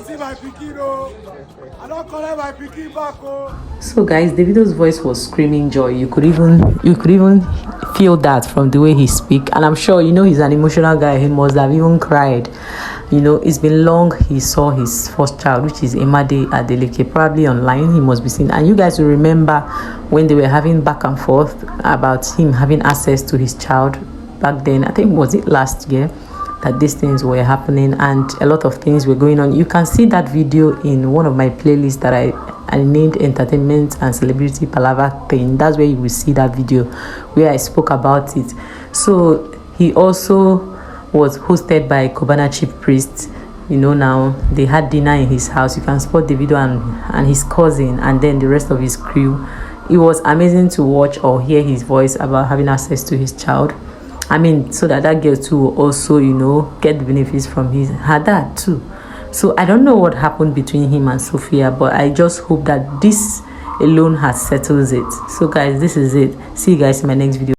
come see my pikin, oh. I don't collect my pikin back, oh. So guys, Davido's voice was screaming joy. You could even feel that from the way he speak. And I'm sure, you know, he's an emotional guy. He must have even cried. You know, it's been long he saw his first child, which is Imade Adeleke, probably online. He must be seen. And you guys will remember when they were having back and forth about him having access to his child back then. I think, was it last year that these things were happening and a lot of things were going on. You can see that video in one of my playlists that I named Entertainment and Celebrity Palava Thing. That's where you will see that video where I spoke about it. So he also was hosted by Cubana chief priest. You know, now they had dinner in his house. You can spot Davido and his cousin and then the rest of his crew. It was amazing to watch or hear his voice about having access to his child. I mean, so that girl too will also, you know, get the benefits from her dad too. So I don't know what happened between him and Sophia, but I just hope that this alone has settles it. So guys, this is it. See you guys in my next video.